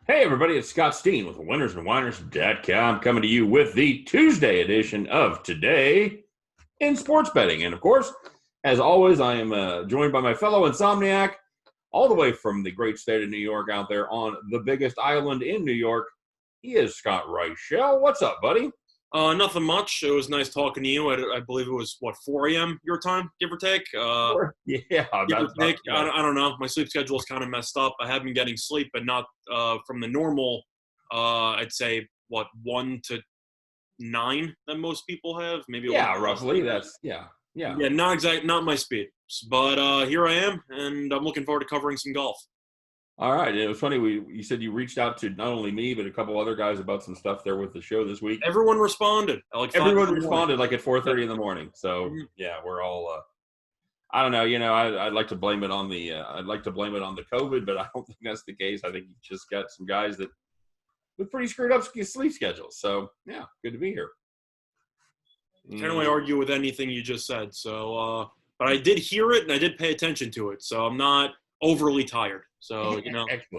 Hey everybody, it's Scott Steen with winnersandwhiners.com coming to you with the Tuesday edition of Today in Sports Betting. And of course, as always, I am joined by my fellow insomniac all the way from the great state of New York out there on the biggest island in New York. He is Scott Richelle. What's up, buddy? Nothing much. It was nice talking to you. I believe it was, 4 a.m. your time, give or take? Yeah. Give or take. I don't know. My sleep schedule is kind of messed up. I have been getting sleep, but not from the normal, I'd say, 1 to 9 that most people have. Maybe roughly. Yeah, not my speed. But here I am, and I'm looking forward to covering some golf. All right. It was funny. You said you reached out to not only me, but a couple other guys about some stuff there with the show this week. Everyone responded. Everyone responded like at 4:30 in the morning. So yeah, we're all. I don't know. I'd like to blame it on the. I'd like to blame it on the COVID, but I don't think that's the case. I think you just got some guys that with pretty screwed up sleep schedules. So yeah, good to be here. Can't really argue with anything you just said. So, but I did hear it and I did pay attention to it. So I'm not overly tired. So,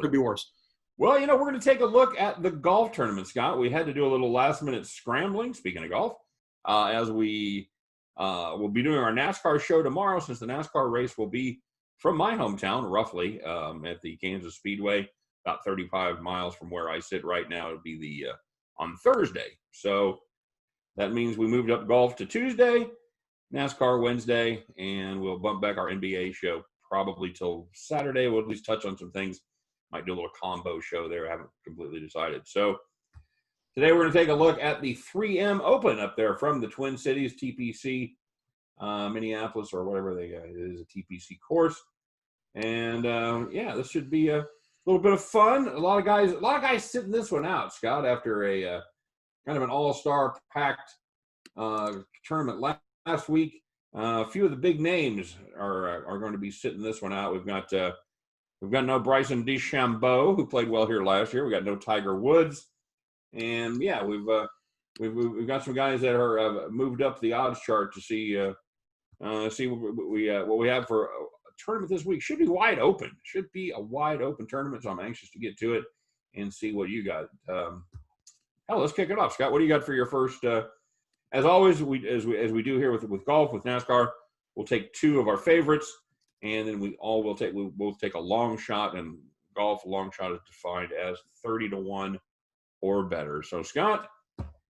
could be worse. Well, we're going to take a look at the golf tournament, Scott. We had to do a little last-minute scrambling, speaking of golf, as we will be doing our NASCAR show tomorrow, since the NASCAR race will be from my hometown, roughly, at the Kansas Speedway, about 35 miles from where I sit right now. It'll be on Thursday. So that means we moved up golf to Tuesday, NASCAR Wednesday, and we'll bump back our NBA show probably till Saturday. We'll at least touch on some things. Might do a little combo show there. I haven't completely decided. So today we're going to take a look at the 3M Open up there from the Twin Cities, TPC, Minneapolis, or whatever it is, a TPC course. And this should be a little bit of fun. A lot of guys sitting this one out, Scott, after a kind of an all-star packed tournament last week. A few of the big names are going to be sitting this one out. We've got no Bryson DeChambeau, who played well here last year. We got no Tiger Woods, and yeah, we've got some guys that are moved up the odds chart to see what we have for a tournament this week. Should be wide open. Should be a wide open tournament. So I'm anxious to get to it and see what you got. Let's kick it off, Scott. What do you got for your first? As always, as we do here with golf, with NASCAR, we'll take two of our favorites, and then we'll take a long shot, and golf long shot is defined as 30-1 or better. So, Scott,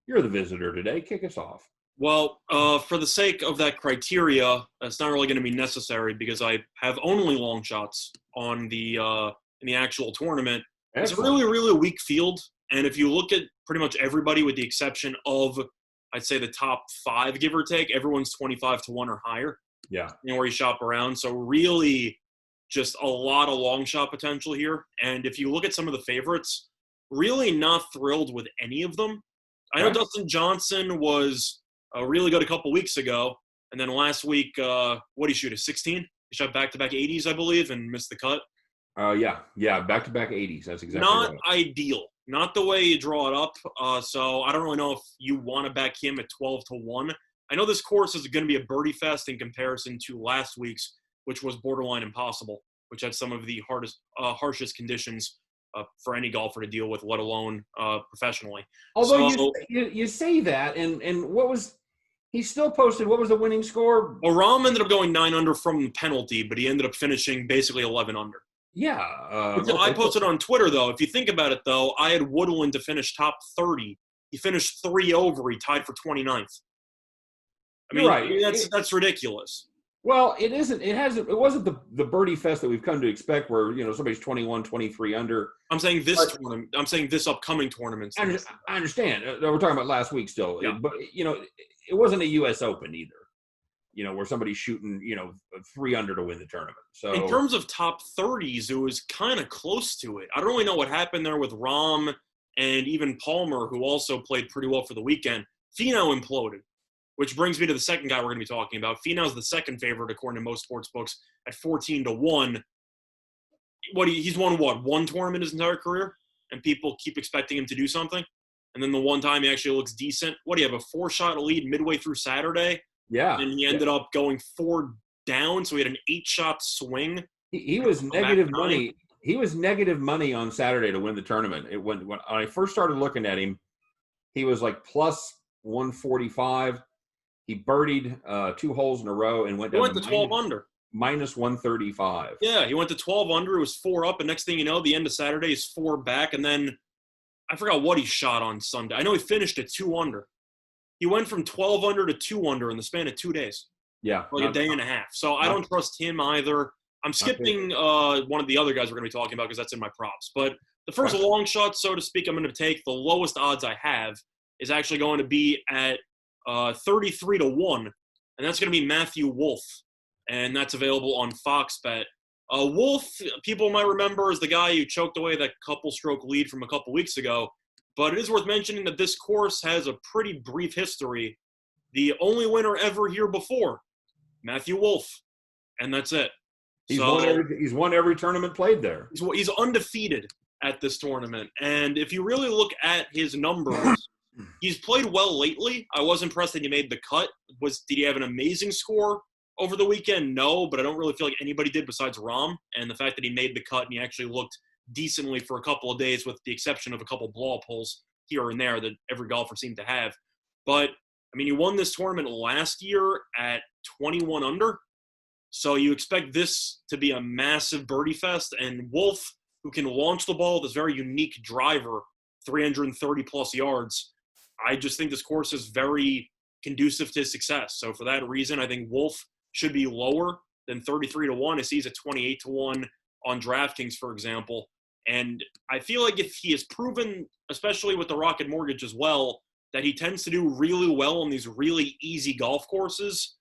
you're the visitor today. Kick us off. Well, for the sake of that criteria, that's not really going to be necessary because I have only long shots on the in the actual tournament. Excellent. It's a really, really weak field, and if you look at pretty much everybody with the exception of I'd say the top 5, give or take, everyone's 25-1 or higher. Yeah. Where you shop around. So really just a lot of long shot potential here. And if you look at some of the favorites, really not thrilled with any of them. I know Dustin Johnson was really good a couple weeks ago. And then last week, what did he shoot, a 16? He shot back-to-back 80s, I believe, and missed the cut. Yeah, back-to-back 80s. That's exactly not right. Ideal. Not the way you draw it up. So I don't really know if you want to back him at 12-1. I know this course is going to be a birdie fest in comparison to last week's, which was borderline impossible, which had some of the harshest conditions for any golfer to deal with, let alone professionally. Although you say that, and what was he still posted? What was the winning score? Well, Rahm ended up going 9 under from the penalty, but he ended up finishing basically 11 under. Yeah. I posted on Twitter, though. If you think about it, though, I had Woodland to finish top 30. He finished 3 over. He tied for 29th. I mean, right. That's ridiculous. Well, it isn't. It wasn't the birdie fest that we've come to expect, where somebody's 21, 23 under. I'm saying tournament. I'm saying this upcoming tournament. I understand. We're talking about last week still, yeah. But it wasn't a U.S. Open either. Where somebody's shooting 3 under to win the tournament. So in terms of top 30s, it was kind of close to it. I don't really know what happened there with Rahm and even Palmer, who also played pretty well for the weekend. Finau imploded. Which brings me to the second guy we're going to be talking about. Finau's the second favorite, according to most sports books, at 14-1. He's won, one tournament his entire career? And people keep expecting him to do something? And then the one time he actually looks decent. What, do you have a 4-shot lead midway through Saturday? Yeah. And he ended up going 4 down, so he had an 8-shot swing. He was negative money. he was negative money on Saturday to win the tournament. When I first started looking at him, he was like plus 145. He birdied 2 holes in a row and went He down went to 12 under. Minus 135. Yeah, he went to 12 under. It was 4 up, and next thing you know, the end of Saturday is 4 back, and then I forgot what he shot on Sunday. I know he finished at 2 under. He went from 12 under to 2 under in the span of 2 days. Yeah. Like a day and a half. So I don't trust him either. I'm skipping one of the other guys we're going to be talking about because that's in my props. But the first long shot, so to speak, I'm going to take, the lowest odds I have, is actually going to be at 33 to 1. And that's going to be Matthew Wolfe. And that's available on Fox Bet. Wolfe, people might remember, is the guy who choked away that couple-stroke lead from a couple weeks ago. But it is worth mentioning that this course has a pretty brief history. The only winner ever here before, Matthew Wolfe. And that's it. He's won every tournament played there. He's undefeated at this tournament. And if you really look at his numbers, he's played well lately. I was impressed that he made the cut. Did he have an amazing score over the weekend? No, but I don't really feel like anybody did besides Rahm. And the fact that he made the cut and he actually looked decently for a couple of days, with the exception of a couple blow-up holes here and there that every golfer seemed to have. But, I mean, he won this tournament last year at 21 under. So you expect this to be a massive birdie fest. And Wolfe, who can launch the ball with this very unique driver, 330-plus yards, I just think this course is very conducive to success. So for that reason, I think Wolfe should be lower than 33 to 1. I see he's at 28 to 1 on DraftKings, for example. And I feel like if he has proven, especially with the Rocket Mortgage as well, that he tends to do really well on these really easy golf courses,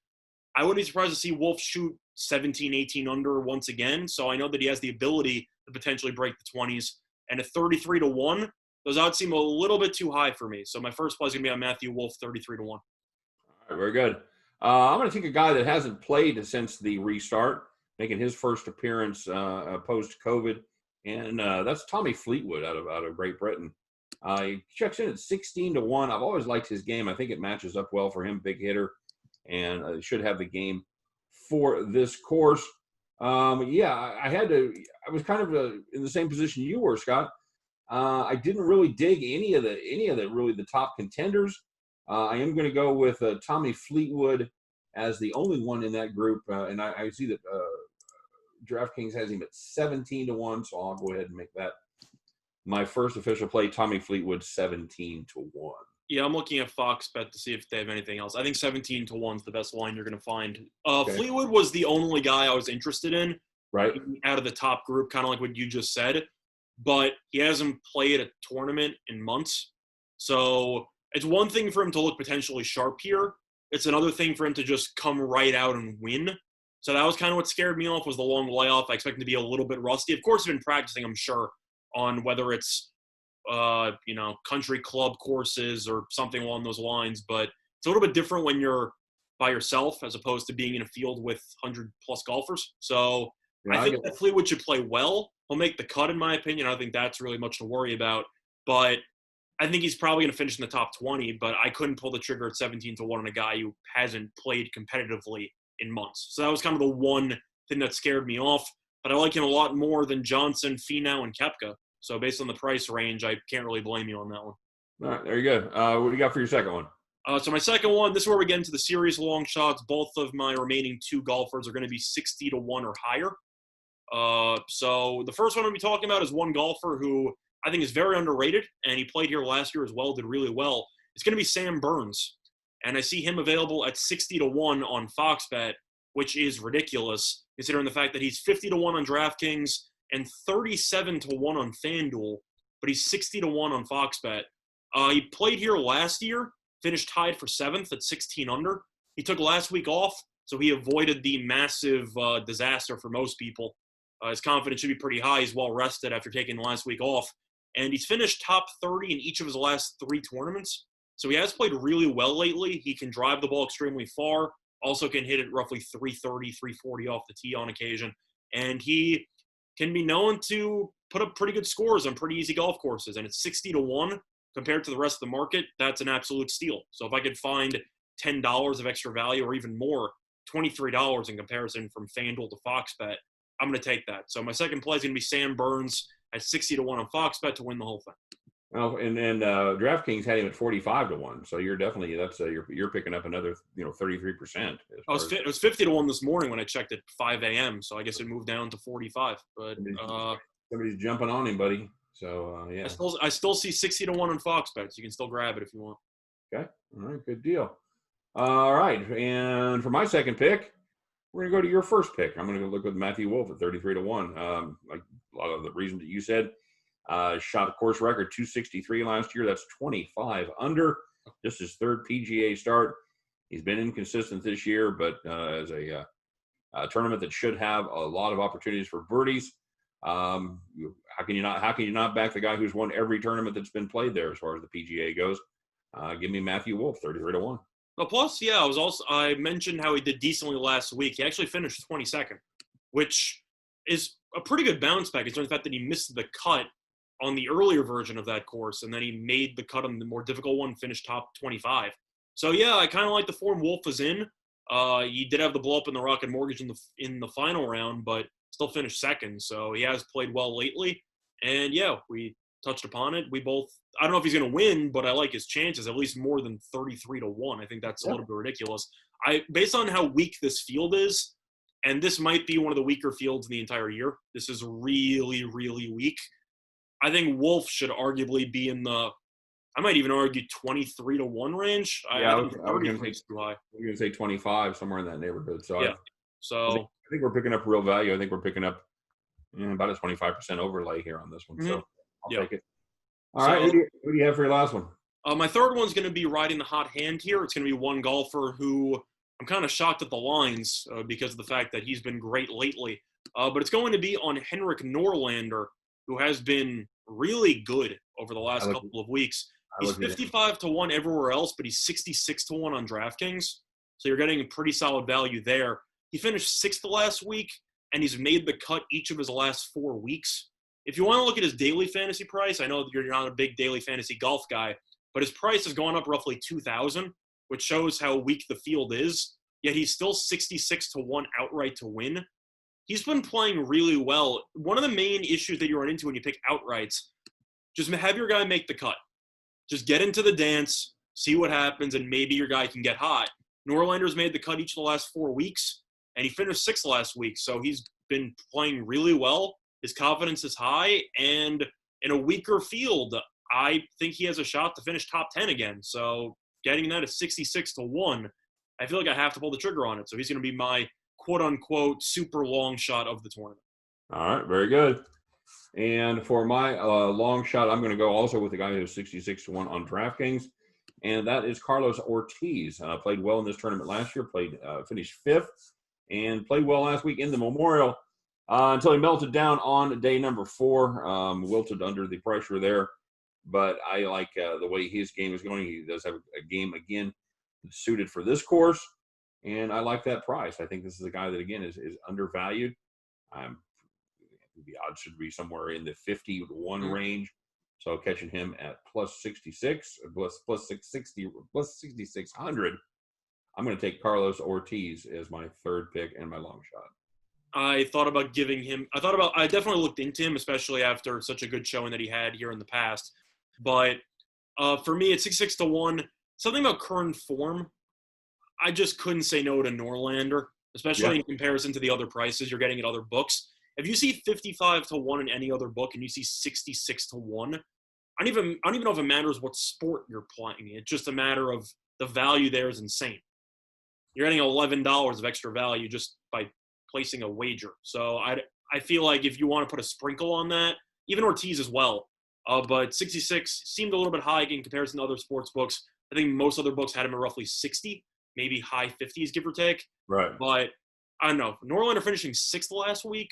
I wouldn't be surprised to see Wolfe shoot 17, 18 under once again. So I know that he has the ability to potentially break the 20s. And at 33 to 1, those odds seem a little bit too high for me. So my first play is going to be on Matthew Wolfe, 33 to 1. All right, very good. I'm going to take a guy that hasn't played since the restart, making his first appearance post-COVID, and that's Tommy Fleetwood out of Great Britain. He checks in at 16 to 1. I've always liked his game. I think it matches up well for him, big hitter, and should have the game for this course. I was kind of in the same position you were, Scott. I didn't really dig any of the top contenders. I am going to go with Tommy Fleetwood as the only one in that group, and I see that DraftKings has him at 17 to 1, so I'll go ahead and make that my first official play. Tommy Fleetwood, 17 to 1. Yeah, I'm looking at Fox Bet to see if they have anything else. I think 17 to 1 is the best line you're going to find. Okay. Fleetwood was the only guy I was interested in, right, out of the top group, kind of like what you just said. But he hasn't played a tournament in months, so it's one thing for him to look potentially sharp here. It's another thing for him to just come right out and win. So that was kind of what scared me off, was the long layoff. I expect him to be a little bit rusty. Of course, he's been practicing, I'm sure, on whether it's country club courses or something along those lines. But it's a little bit different when you're by yourself as opposed to being in a field with 100-plus golfers. So yeah, I think that Fleetwood should play well. He'll make the cut, in my opinion. I don't think that's really much to worry about. But I think he's probably going to finish in the top 20, but I couldn't pull the trigger at 17 to 1 on a guy who hasn't played competitively in months. So that was kind of the one thing that scared me off. But I like him a lot more than Johnson, Finau, and Koepka. So based on the price range, I can't really blame you on that one. All right, there you go. What do you got for your second one? So my second one, this is where we get into the serious long shots. Both of my remaining 2 golfers are going to be 60 to 1 or higher. So the first one I'm going to be talking about is one golfer who I think is very underrated, and he played here last year as well, did really well. It's going to be Sam Burns, and I see him available at 60 to 1 on Fox Bet, which is ridiculous considering the fact that he's 50 to 1 on DraftKings and 37 to 1 on FanDuel, but he's 60 to 1 on Fox Bet. He played here last year, finished tied for 7th at 16 under. He took last week off, so he avoided the massive disaster for most people. His confidence should be pretty high. He's well rested after taking the last week off. And he's finished top 30 in each of his last 3 tournaments. So he has played really well lately. He can drive the ball extremely far, also can hit it roughly 330, 340 off the tee on occasion. And he can be known to put up pretty good scores on pretty easy golf courses. And it's 60 to 1 compared to the rest of the market. That's an absolute steal. So if I could find $10 of extra value or even more, $23 in comparison from FanDuel to Fox Bet, I'm going to take that. So my second play is going to be Sam Burns at 60-1 on Fox Bet to win the whole thing. Well, and DraftKings had him at 45-1, so you're definitely you're picking up another 33%. It was 50-1 this morning when I checked at 5 a.m. So I guess it moved down to 45. But somebody's jumping on him, buddy. So yeah, I still see 60-1 on Fox Bets. You can still grab it if you want. Okay, all right, good deal. All right, and for my second pick, we're gonna go to your first pick. I'm gonna go look with Matthew Wolfe at 33-1. Like a lot of the reasons that you said. Shot a course record 263 last year. That's 25 under. Just his third PGA start. He's been inconsistent this year, but as a tournament that should have a lot of opportunities for birdies. How can you not back the guy who's won every tournament that's been played there as far as the PGA goes? Give me Matthew Wolfe, 33-1. Well, plus, yeah, I mentioned how he did decently last week. He actually finished 22nd, which is a pretty good bounce back considering the fact that he missed the cut on the earlier version of that course, and then he made the cut on the more difficult one, finished top 25. So yeah, I kind of like the form Wolfe is in. He did have the blow up in the Rocket Mortgage in the final round, but still finished second. So he has played well lately. And yeah, we touched upon it. I don't know if he's going to win, but I like his chances, at least more than 33-1. I think that's a little bit ridiculous. Based on how weak this field is, and this might be one of the weaker fields in the entire year. This is really, really weak. I think Wolfe should arguably be in the, I might even argue 23-1 range. Yeah, I think 30 is too high. You're going to say 25, somewhere in that neighborhood. So yeah. I think we're picking up real value. I think we're picking up about a 25% overlay here on this one. So I'll take it. All right. Who do you have for your last one? My third one's going to be riding the hot hand here. It's going to be one golfer who I'm kind of shocked at the lines because of the fact that he's been great lately. But it's going to be on Henrik Norlander, who has been really good over the last couple of weeks. He's 55-1 everywhere else, but he's 66-1 on DraftKings. So you're getting a pretty solid value there. He finished 6th last week, and he's made the cut each of his last 4 weeks. If you want to look at his daily fantasy price, I know that you're not a big daily fantasy golf guy, but his price has gone up roughly $2,000, which shows how weak the field is. Yet he's still 66-1 outright to win. He's been playing really well. One of the main issues that you run into when you pick outrights, just have your guy make the cut. Just get into the dance, see what happens, and maybe your guy can get hot. Norlander's made the cut each of the last 4 weeks, and he finished 6th last week, so he's been playing really well. His confidence is high, and in a weaker field, I think he has a shot to finish top 10 again. So getting that at 66-1, I feel like I have to pull the trigger on it. So he's going to be my quote-unquote super long shot of the tournament. All right, very good. And for my long shot, I'm going to go also with the guy who's 66-1 on DraftKings, and that is Carlos Ortiz. Played well in this tournament last year, finished 5th, and played well last week in the Memorial until he melted down on day number 4, wilted under the pressure there. But I like the way his game is going. He does have a game, again, suited for this course. And I like that price. I think this is a guy that, again, is undervalued. The odds should be somewhere in the 50-1 range. So catching him at plus 66, plus 660, plus 6,600, I'm going to take Carlos Ortiz as my third pick and my long shot. I thought about giving him – I definitely looked into him, especially after such a good showing that he had here in the past. But for me, at 66-1, something about current form, I just couldn't say no to Norlander, especially in comparison to the other prices you're getting at other books. If you see 55-1 in any other book and you see 66-1, I don't even know if it matters what sport you're playing. It's just a matter of the value there is insane. You're getting $11 of extra value just by placing a wager. So I feel like if you want to put a sprinkle on that, even Ortiz as well. But 66 seemed a little bit high in comparison to other sports books. I think most other books had him at roughly 60, maybe high 50s, give or take. Right. But I don't know. Norlander finishing 6th last week,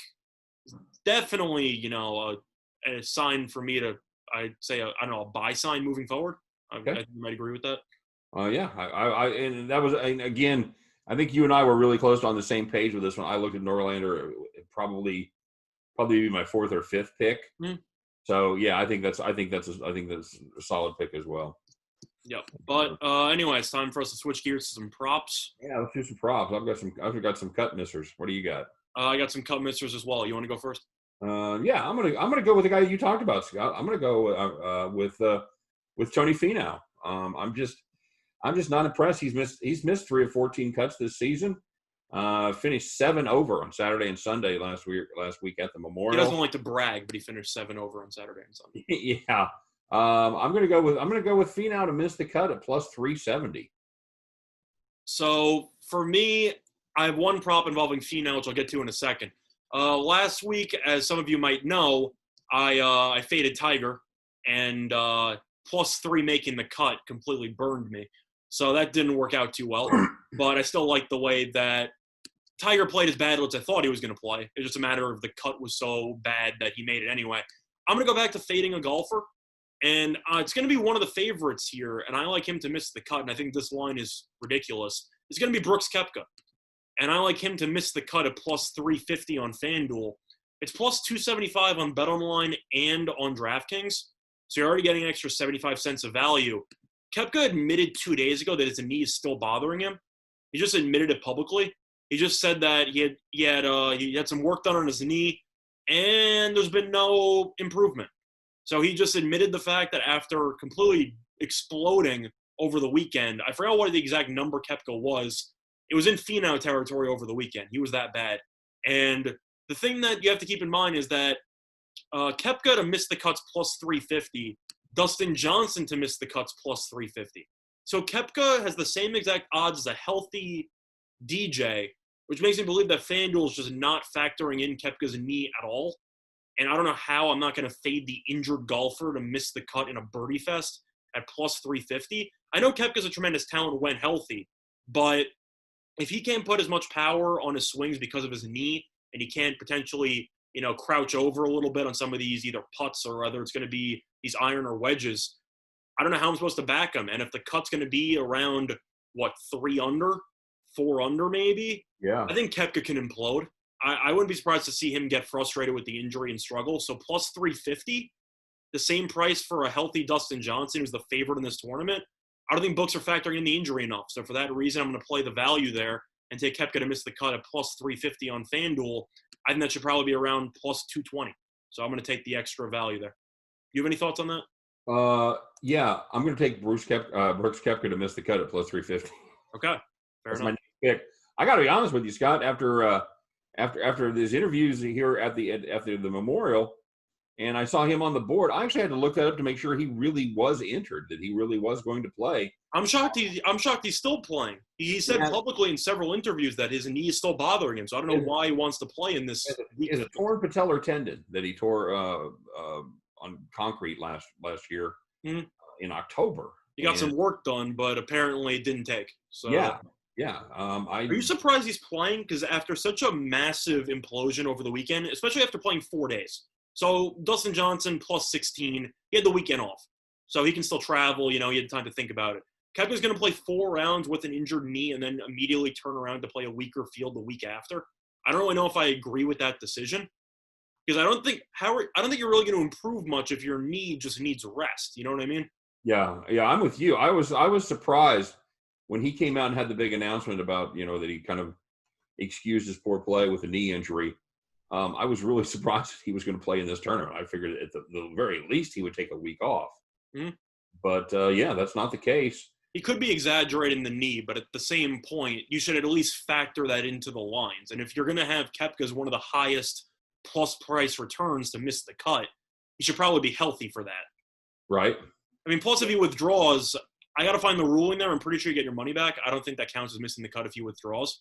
definitely, a sign for me to, I'd say, a buy sign moving forward. Okay. You might agree with that. Yeah. And that was, again, I think you and I were really close on the same page with this one. I looked at Norlander, probably be my 4th or 5th pick. Mm-hmm. So yeah, I think that's a solid pick as well. Yep. But anyway, it's time for us to switch gears to some props. Yeah, let's do some props. I've got some cut missers. What do you got? I got some cut missers as well. You want to go first? Yeah, I'm gonna go with the guy you talked about, Scott. I'm gonna go with Tony Finau. I'm just not impressed. He's missed 3 of 14 cuts this season. Finished 7 over on Saturday and Sunday last week at the Memorial. He doesn't like to brag, but he finished 7 over on Saturday and Sunday. Yeah. I'm gonna go with Finau to miss the cut at plus 370. So for me, I have one prop involving Finau, which I'll get to in a second. Last week, as some of you might know, I faded Tiger, and plus 3 making the cut completely burned me. So that didn't work out too well. But I still like the way that Tiger played as bad as I thought he was going to play. It's just a matter of the cut was so bad that he made it anyway. I'm going to go back to fading a golfer, and it's going to be one of the favorites here, and I like him to miss the cut, and I think this line is ridiculous. It's going to be Brooks Koepka. And I like him to miss the cut at plus 350 on FanDuel. It's plus 275 on BetOnline and on DraftKings. So you're already getting an extra 75 cents of value. Koepka admitted 2 days ago that his knee is still bothering him. He just admitted it publicly. He just said that he had some work done on his knee, and there's been no improvement. So he just admitted the fact that after completely exploding over the weekend, I forgot what the exact number Koepka was. It was in Finau territory over the weekend. He was that bad. And the thing that you have to keep in mind is that Koepka to miss the cuts plus 350, Dustin Johnson to miss the cuts plus 350. So Koepka has the same exact odds as a healthy DJ, which makes me believe that FanDuel is just not factoring in Koepka's knee at all. And I don't know how I'm not going to fade the injured golfer to miss the cut in a birdie fest at plus 350. I know Koepka's a tremendous talent when healthy, but if he can't put as much power on his swings because of his knee, and he can't potentially, crouch over a little bit on some of these either putts or whether it's going to be these iron or wedges, I don't know how I'm supposed to back him. And if the cut's going to be around, 3 under, 4 under maybe? Yeah. I think Koepka can implode. I wouldn't be surprised to see him get frustrated with the injury and struggle. So plus 350, the same price for a healthy Dustin Johnson, who's the favorite in this tournament. I don't think books are factoring in the injury enough. So for that reason, I'm going to play the value there and take Koepka to miss the cut at plus 350 on FanDuel. I think that should probably be around plus 220. So I'm going to take the extra value there. You have any thoughts on that? Yeah, I'm going to take Brooks Koepka to miss the cut at plus 350. Okay, fair enough. My next pick. I got to be honest with you, Scott. After these interviews here at the Memorial, and I saw him on the board, I actually had to look that up to make sure he really was injured, that he really was going to play. I'm shocked he's still playing. He said publicly in several interviews that his knee is still bothering him. So I don't know why he wants to play in this. It's a torn patellar tendon that he tore on concrete last year in October. He got some work done, but apparently it didn't take. So yeah. Are you surprised he's playing? Because after such a massive implosion over the weekend, especially after playing 4 days. So Dustin Johnson plus 16, he had the weekend off. So he can still travel, he had time to think about it. Koepka's going to play 4 rounds with an injured knee and then immediately turn around to play a weaker field the week after. I don't really know if I agree with that decision. Because I don't think you're really going to improve much if your knee just needs rest. You know what I mean? Yeah, I'm with you. I was surprised when he came out and had the big announcement about, that he kind of excused his poor play with a knee injury. I was really surprised he was going to play in this tournament. I figured at the very least he would take a week off. Mm-hmm. But, that's not the case. He could be exaggerating the knee, but at the same point, you should at least factor that into the lines. And if you're going to have Koepka as one of the highest plus price returns to miss the cut, he should probably be healthy for that. Right. I mean, plus if he withdraws, I got to find the ruling there. I'm pretty sure you get your money back. I don't think that counts as missing the cut if he withdraws,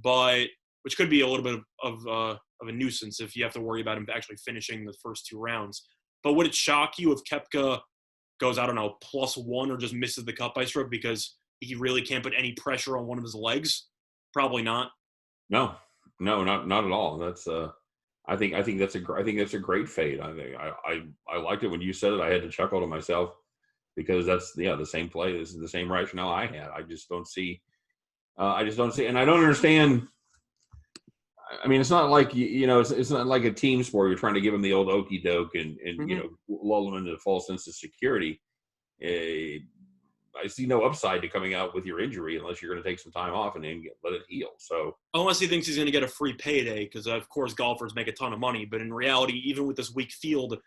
which could be a little bit of a nuisance if you have to worry about him actually finishing the first 2 rounds. But would it shock you if Koepka goes, I don't know, +1 or just misses the cut by stroke because he really can't put any pressure on one of his legs? Probably not. No, not at all. That's I think that's a great fade. I liked it when you said it. I had to chuckle to myself because that's the same play. This is the same rationale I had. I just don't see, and I don't understand. I mean, it's not like it's not like a team sport. You're trying to give them the old okey doke and lull them into a false sense of security. I see no upside to coming out with your injury unless you're going to take some time off and then let it heal. So unless he thinks he's going to get a free payday, because of course golfers make a ton of money, but in reality, even with this weak field,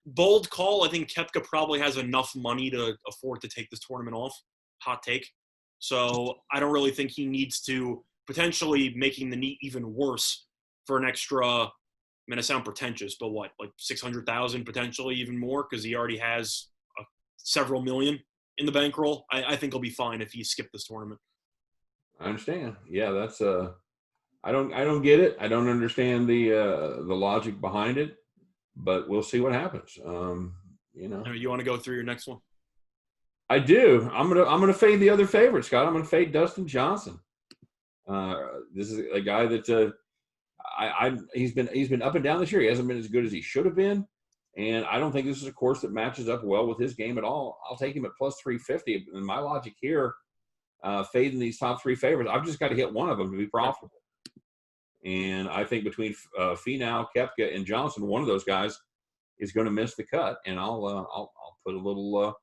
bold call, I think Koepka probably has enough money to afford to take this tournament off. Hot take. So I don't really think he needs to potentially making the knee even worse for an extra, I mean, I sound pretentious, but what, like 600,000 potentially, even more, because he already has several million in the bankroll. I think he'll be fine if he skipped this tournament. I understand. Yeah, that's I don't get it. I don't understand the logic behind it, but we'll see what happens. You want to go through your next one? I do. I'm gonna fade the other favorite, Scott. I'm gonna fade Dustin Johnson. This is a guy that he's been up and down this year. He hasn't been as good as he should have been, and I don't think this is a course that matches up well with his game at all. I'll take him at plus 350. And my logic here, fading these top three favorites, I've just got to hit one of them to be profitable. And I think between Finau, Koepka, and Johnson, one of those guys is going to miss the cut, and I'll put a little.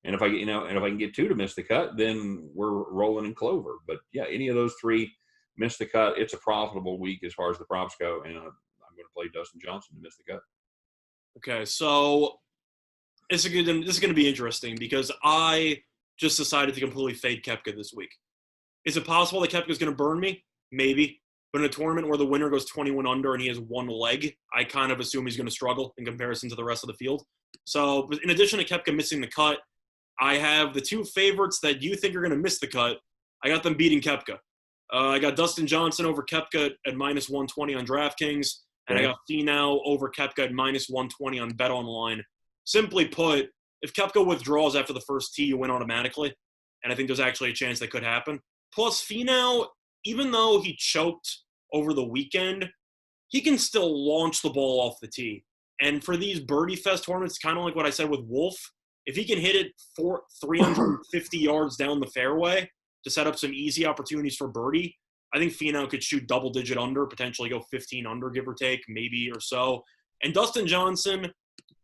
And if I can get two to miss the cut, then we're rolling in clover. But yeah, any of those three miss the cut, it's a profitable week as far as the props go, and I'm going to play Dustin Johnson to miss the cut. Okay, so this is going to be interesting because I just decided to completely fade Koepka this week. Is it possible that Koepka is going to burn me? Maybe. But in a tournament where the winner goes 21 under and he has one leg, I kind of assume he's going to struggle in comparison to the rest of the field. So in addition to Koepka missing the cut, I have the two favorites that you think are going to miss the cut. I got them beating Koepka. I got Dustin Johnson over Koepka at minus 120 on DraftKings, and I got Finau over Koepka at minus 120 on BetOnline. Simply put, if Koepka withdraws after the first tee, you win automatically, and I think there's actually a chance that could happen. Plus, Finau, even though he choked over the weekend, he can still launch the ball off the tee. And for these birdie fest tournaments, kind of like what I said with Wolfe, if he can hit it 350 yards down the fairway to set up some easy opportunities for birdie, I think Finau could shoot double-digit under, potentially go 15 under, give or take, maybe or so. And Dustin Johnson,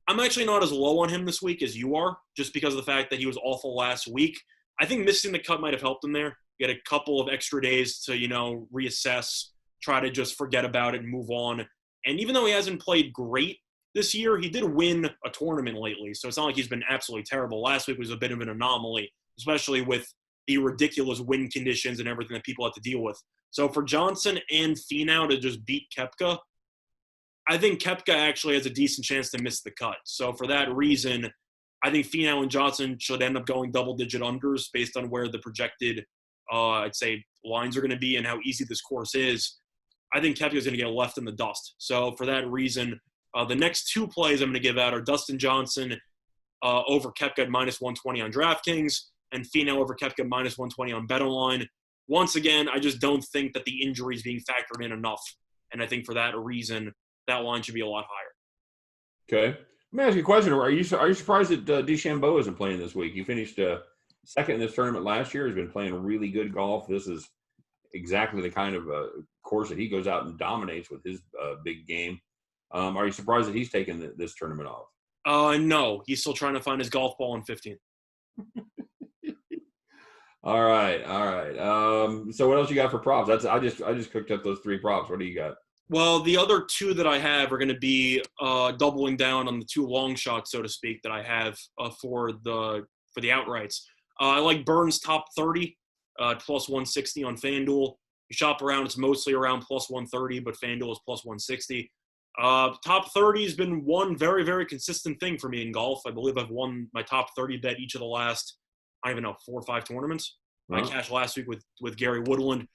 I'm actually not as low on him this week as you are, just because of the fact that he was awful last week. I think missing the cut might have helped him there. He had a couple of extra days to, reassess, try to just forget about it and move on. And even though he hasn't played great this year, he did win a tournament lately, so it's not like he's been absolutely terrible. Last week was a bit of an anomaly, especially with the ridiculous wind conditions and everything that people have to deal with. So for Johnson and Finau to just beat Koepka, I think Koepka actually has a decent chance to miss the cut. So for that reason, I think Finau and Johnson should end up going double-digit unders based on where the projected, I'd say, lines are going to be and how easy this course is. I think Koepka is going to get left in the dust. So for that reason, the next two plays I'm going to give out are Dustin Johnson over Koepka at minus 120 on DraftKings and Finau over Koepka at minus 120 on BetOnline. Once again, I just don't think that the injury is being factored in enough. And I think for that reason, that line should be a lot higher. Okay. Let me ask you a question. Are you surprised that DeChambeau isn't playing this week? He finished second in this tournament last year. He's been playing really good golf. This is exactly the kind of course that he goes out and dominates with his big game. Are you surprised that he's taken this tournament off? No. He's still trying to find his golf ball in 15. All right. So what else you got for props? I just cooked up those three props. What do you got? Well, the other two that I have are going to be doubling down on the two long shots, so to speak, that I have for the outrights. I like Burns top 30, plus 160 on FanDuel. You shop around, it's mostly around plus 130, but FanDuel is plus 160. Top 30 has been one very, very consistent thing for me in golf. I believe I've won my top 30 bet each of the last, I don't even know, 4 or 5 tournaments. Wow. I cashed last week with Gary Woodland.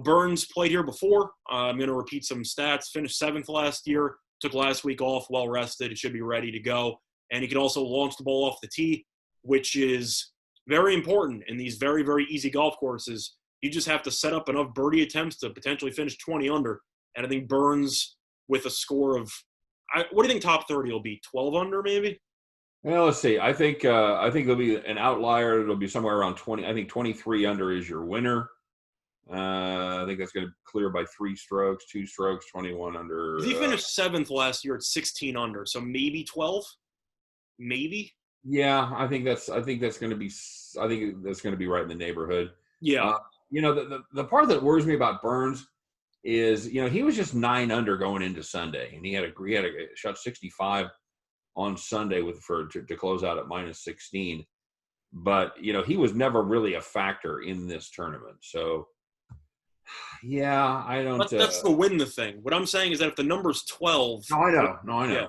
Burns played here before. I'm going to repeat some stats. Finished 7th last year. Took last week off, well rested. It should be ready to go. And he can also launch the ball off the tee, which is very important in these very, very easy golf courses. You just have to set up enough birdie attempts to potentially finish 20 under. And I think Burns with a score of, what do you think top 30 will be? 12 under maybe? Well, let's see. I think there'll be an outlier. It'll be somewhere around 20. I think 23 under is your winner. I think that's going to clear by 3 strokes, 2 strokes, 21 under. He finished 7th last year at 16 under, so maybe 12? Maybe? Yeah, I think that's going to be right in the neighborhood. Yeah. Uh, the part that worries me about Burns is, he was just 9 under going into Sunday, and he had a shot 65 on Sunday to close out at -16. But he was never really a factor in this tournament. So yeah, I don't. That's the win the thing. What I'm saying is that if the number's 12, No, I know. Yeah.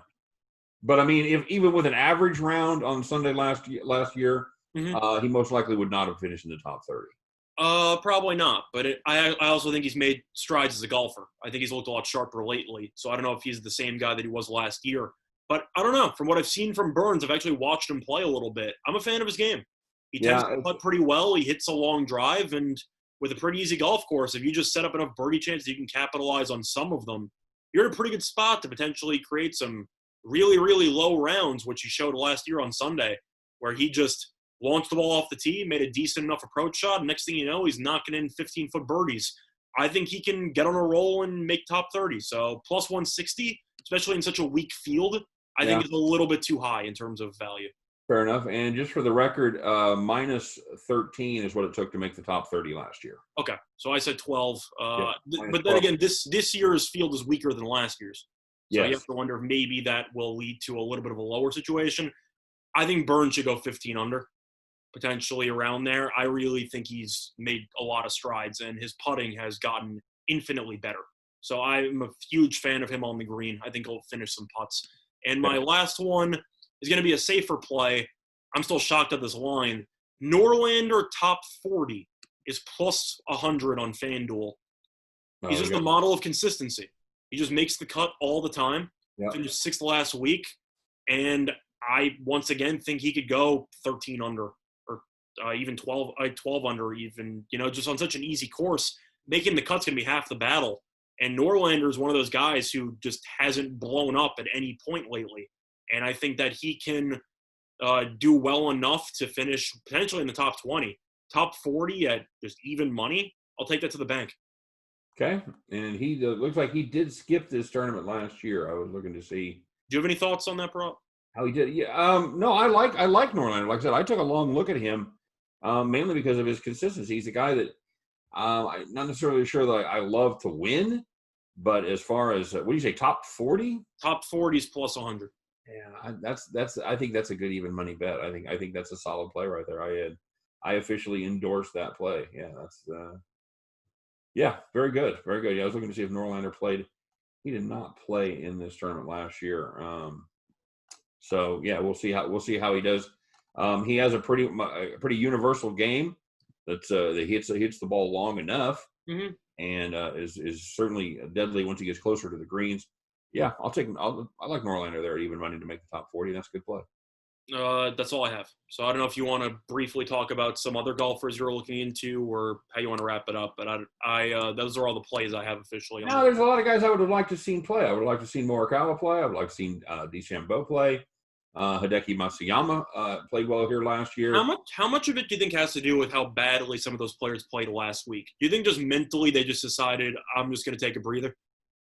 But I mean, if even with an average round on Sunday last year, Mm-hmm. he most likely would not have finished in the top 30. Probably not. But I also think he's made strides as a golfer. I think he's looked a lot sharper lately. So I don't know if he's the same guy that he was last year. But I don't know. From what I've seen from Burns, I've actually watched him play a little bit. I'm a fan of his game. He tends to putt pretty well. He hits a long drive, and with a pretty easy golf course, if you just set up enough birdie chances, you can capitalize on some of them. You're in a pretty good spot to potentially create some really, really low rounds, which he showed last year on Sunday, where he just launched the ball off the tee, made a decent enough approach shot, and next thing you know, he's knocking in 15-foot birdies. I think he can get on a roll and make top 30. So plus 160, especially in such a weak field, I think is a little bit too high in terms of value. Fair enough. And just for the record, -13 is what it took to make the top 30 last year. Okay, so I said 12. But then again, this year's field is weaker than last year's. So you have to wonder if maybe that will lead to a little bit of a lower situation. I think Burns should go 15 under, potentially around there. I really think he's made a lot of strides, and his putting has gotten infinitely better. So I'm a huge fan of him on the green. I think he'll finish some putts. And my last one is going to be a safer play. I'm still shocked at this line. Norlander top 40 is plus 100 on FanDuel. He's just the model of consistency. He just makes the cut all the time. Finished 6th last week. And I, once again, think he could go 13 under or even 12 under even, just on such an easy course. Making the cut's going to be half the battle. And Norlander is one of those guys who just hasn't blown up at any point lately. And I think that he can do well enough to finish potentially in the top 20. Top 40 at just even money, I'll take that to the bank. Okay. And he looks like he did skip this tournament last year. I was looking to see. Do you have any thoughts on that, bro? How he did? Yeah. No, I like Norlander. Like I said, I took a long look at him, mainly because of his consistency. He's a guy that I'm not necessarily sure that I love to win, but as far as what do you say, top 40? Top 40 is plus 100. Yeah, that's. I think that's a good even money bet. I think that's a solid play right there. I officially endorsed that play. Yeah, that's. Yeah, very good, very good. Yeah, I was looking to see if Norlander played. He did not play in this tournament last year. So yeah, we'll see how he does. He has a pretty universal game that hits the ball long enough, and is certainly deadly once he gets closer to the greens. Yeah, I'll take him. I like Norlander there, even money to make the top 40. That's a good play. That's all I have. So I don't know if you want to briefly talk about some other golfers you're looking into, or how you want to wrap it up. But I those are all the plays I have officially. No, there's a lot of guys I would have liked to seen play. I would have liked to seen Morikawa play. I would like to seen DeChambeau play. Hideki Matsuyama played well here last year. How much of it do you think has to do with how badly some of those players played last week? Do you think just mentally they just decided, I'm just going to take a breather?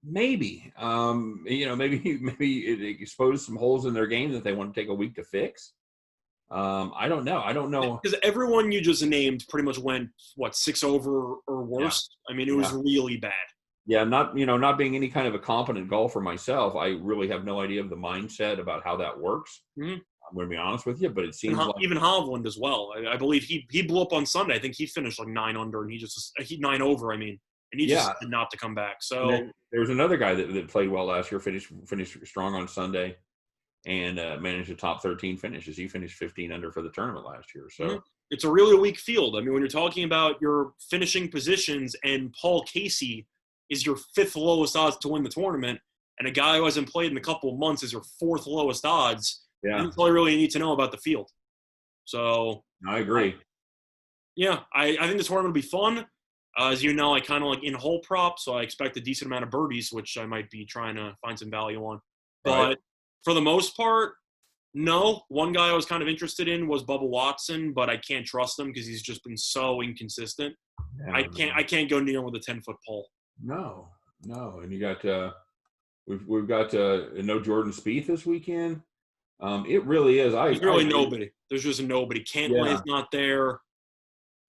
Maybe. Maybe it exposed some holes in their game that they want to take a week to fix. I don't know. Because everyone you just named pretty much went, 6 over or worse? Yeah. I mean, it was really bad. Yeah, not being any kind of a competent golfer myself, I really have no idea of the mindset about how that works. Mm-hmm. I'm going to be honest with you, but it seems like even Hovland as well. I believe he blew up on Sunday. I think he finished like 9 under, and he 9 over. I mean, and he just did not to come back. So there was another guy that played well last year, finished strong on Sunday, and managed a top 13 finishes. He finished 15 under for the tournament last year. So it's a really weak field. I mean, when you're talking about your finishing positions, and Paul Casey is your 5th lowest odds to win the tournament, and a guy who hasn't played in a couple of months is your 4th lowest odds, that's all you really need to know about the field. So I agree. I think the tournament will be fun. As you know, I kind of like in-hole prop, so I expect a decent amount of birdies, which I might be trying to find some value on. But for the most part, no. One guy I was kind of interested in was Bubba Watson, but I can't trust him because he's just been so inconsistent. I can't go near with a 10-foot pole. No, and you got we've got no Jordan Spieth this weekend. It really is. There's really nobody. There's just nobody. Cantlay's not there.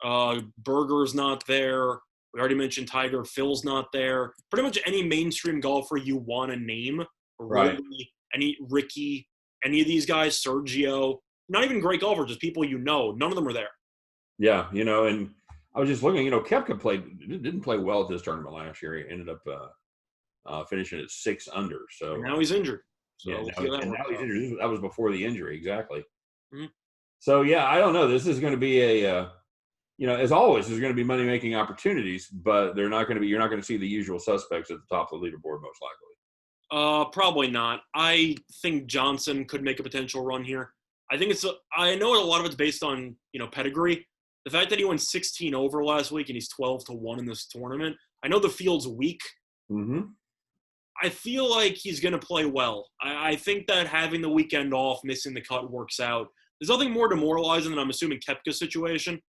Berger's not there. We already mentioned Tiger. Phil's not there. Pretty much any mainstream golfer you want to name, right? Really, any Ricky, any of these guys, Sergio, not even great golfers, just people you know. None of them are there. Yeah, and I was just looking. Koepka didn't play well at this tournament last year. He ended up finishing at 6 under. So and now he's injured. So now he's injured. That was before the injury, exactly. Mm-hmm. So yeah, I don't know. This is going to be as always, there's going to be money-making opportunities, but you're not going to see the usual suspects at the top of the leaderboard, most likely. Probably not. I think Johnson could make a potential run here. I know a lot of it's based on, pedigree. The fact that he went 16 over last week and he's 12-1 in this tournament. I know the field's weak. Mm-hmm. I feel like he's going to play well. I think that having the weekend off, missing the cut works out. There's nothing more demoralizing than I'm assuming Koepka's situation,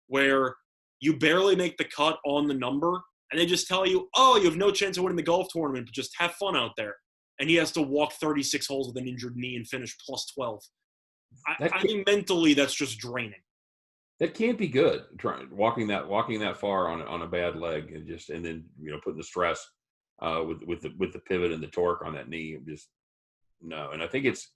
where you barely make the cut on the number, and they just tell you, oh, you have no chance of winning the golf tournament, but just have fun out there. And he has to walk 36 holes with an injured knee and finish plus 12. I think mentally that's just draining. That can't be good. Walking that far on a bad leg and then putting the stress with the pivot and the torque on that knee. Just no. And I think if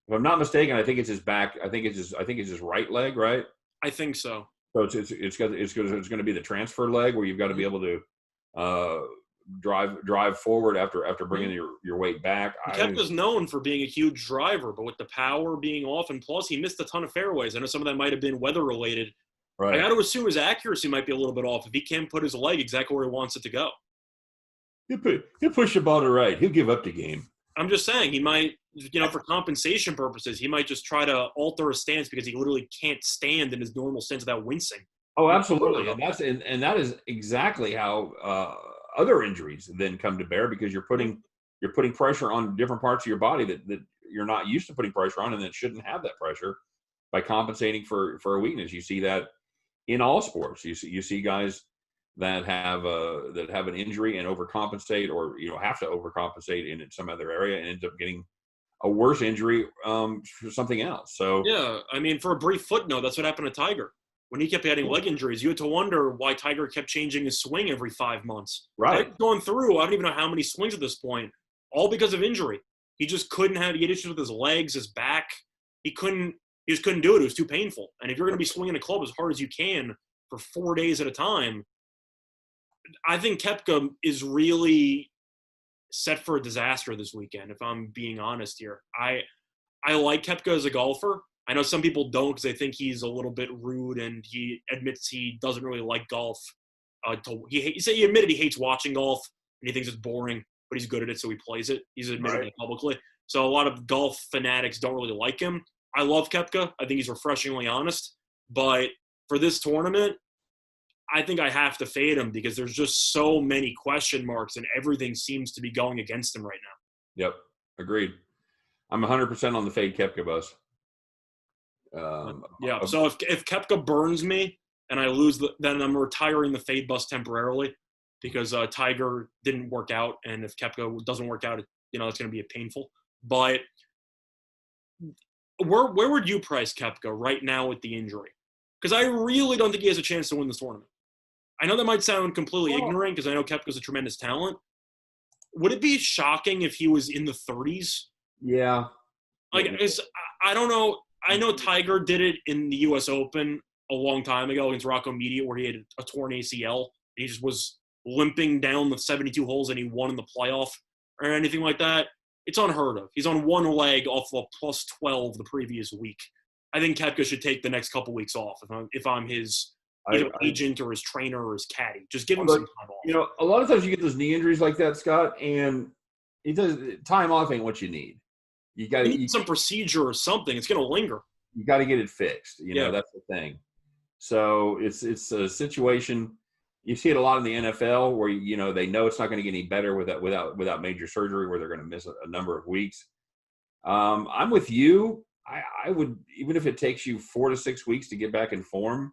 I'm not mistaken, I think it's his back. I think it's his right leg, right? I think so. So it's going to be the transfer leg where you've got to be able to drive forward after bringing your weight back. Koepka's known for being a huge driver, but with the power being off, and plus he missed a ton of fairways. I know some of that might have been weather related. Right. I got to assume his accuracy might be a little bit off if he can't put his leg exactly where he wants it to go. He'll push the ball to right. He'll give up the game. I'm just saying he might, for compensation purposes, he might just try to alter his stance because he literally can't stand in his normal stance without wincing. Oh, absolutely, and that is exactly how other injuries then come to bear, because you're putting pressure on different parts of your body that you're not used to putting pressure on, and that shouldn't have that pressure, by compensating for a weakness. You see that in all sports. You see guys that have an injury and overcompensate, or have to overcompensate in some other area and end up getting a worse injury for something else. So yeah, I mean, for a brief footnote, that's what happened to Tiger. When he kept getting leg injuries, you had to wonder why Tiger kept changing his swing every 5 months. Right. Going through, I don't even know how many swings at this point, all because of injury. He just couldn't he had issues with his legs, his back. He just couldn't do it. It was too painful. And if you're going to be swinging a club as hard as you can for 4 days at a time, I think Koepka is really set for a disaster this weekend, if I'm being honest here. I like Koepka as a golfer. I know some people don't because they think he's a little bit rude, and he admits he doesn't really like golf. He admitted he hates watching golf, and he thinks it's boring, but he's good at it, so he plays it. He's admitted that publicly. So a lot of golf fanatics don't really like him. I love Koepka. I think he's refreshingly honest. But for this tournament, I think I have to fade him because there's just so many question marks, and everything seems to be going against him right now. Yep, agreed. I'm 100% on the fade Koepka bus. So if Koepka burns me and I lose, then I'm retiring the fade bus temporarily, because Tiger didn't work out, and if Koepka doesn't work out, it's going to be painful. But where would you price Koepka right now with the injury? Because I really don't think he has a chance to win this tournament. I know that might sound completely ignorant, because I know Koepka's a tremendous talent. Would it be shocking if he was in the 30s? Yeah. I don't know. I know Tiger did it in the U.S. Open a long time ago against Rocco Mediate, where he had a torn ACL. He just was limping down the 72 holes, and he won in the playoff or anything like that. It's unheard of. He's on one leg off of a plus 12 the previous week. I think Koepka should take the next couple weeks off if I'm his agent or his trainer or his caddy. Just give him some time off. A lot of times you get those knee injuries like that, Scott, and time off ain't what you need. You need some procedure or something. It's going to linger. You got to get it fixed. That's the thing. So it's a situation. You see it a lot in the NFL where they know it's not going to get any better without major surgery, where they're going to miss a number of weeks. I'm with you. I would, even if it takes you 4 to 6 weeks to get back in form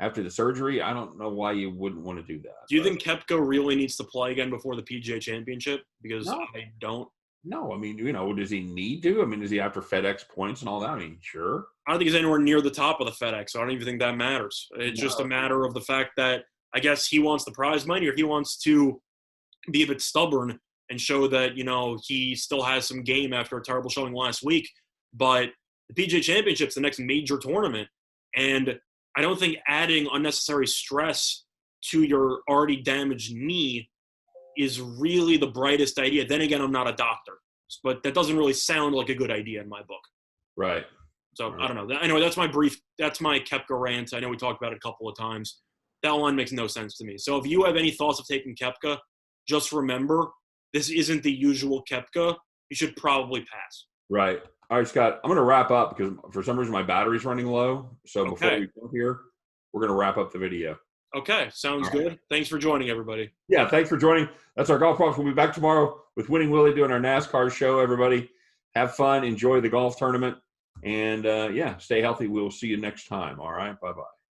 after the surgery, I don't know why you wouldn't want to do that. Do you think Koepka really needs to play again before the PGA Championship? Because no. I don't. No, I mean, does he need to? I mean, is he after FedEx points and all that? I mean, sure. I don't think he's anywhere near the top of the FedEx. So I don't even think that matters. It's just a matter of the fact that I guess he wants the prize money, or he wants to be a bit stubborn and show that, he still has some game after a terrible showing last week. But the PGA Championship's the next major tournament. And I don't think adding unnecessary stress to your already damaged knee is really the brightest idea. Then again, I'm not a doctor, but that doesn't really sound like a good idea in my book. Right. So I don't know. Anyway, that's my Koepka rant. I know we talked about it a couple of times. That one makes no sense to me. So if you have any thoughts of taking Koepka, just remember, this isn't the usual Koepka. You should probably pass. Right. All right, Scott, I'm going to wrap up because for some reason my battery's running low. So before we go here, we're going to wrap up the video. Okay, sounds good. Thanks for joining, everybody. Yeah, thanks for joining. That's our Golf Props. We'll be back tomorrow with Winning Willie doing our NASCAR show, everybody. Have fun. Enjoy the golf tournament. And, stay healthy. We'll see you next time. All right, bye-bye.